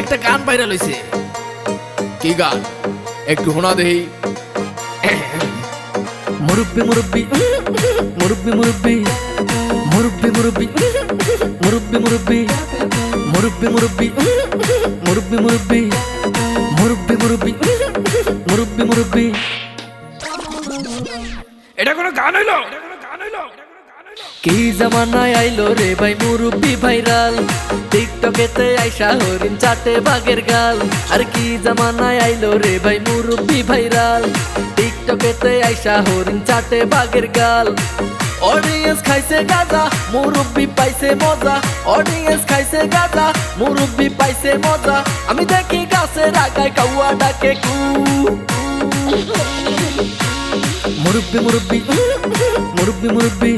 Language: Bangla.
একটা গান ভাইরাল হইছে। কি গান একটু শোনা দেই। মুরব্বি মুরব্বি মুরব্বি মুরব্বি মুরব্বি মুরব্বি মুরব্বি মুরব্বি মুরব্বি মুরব্বি মুরব্বি মুরব্বি মুরব্বি মুরব্বি মুরব্বি মুরব্বি। এটা কোনো গান হইলো? কি জামানায় আইলো রে ভাই মুরব্বি ভাইরাল, টিকটকেতে আইসা হরিণ চাটে বাঘের গাল। আর কি জামানায় আইলো রে ভাই মুরব্বি ভাইরাল, টিকটকেতে আইসা হরিণ চাটে বাঘের গাল। অডিয়েন্স খাইছে গাঁজা, মুরব্বি পাইছে মজা। অডিয়েন্স খাইছে গাঁজা, মুরব্বি পাইছে মজা। আমি দেখি গাছের আগায় কাউয়া ডাকে কু। মুরব্বি মুরব্বি মুরব্বি মুরব্বি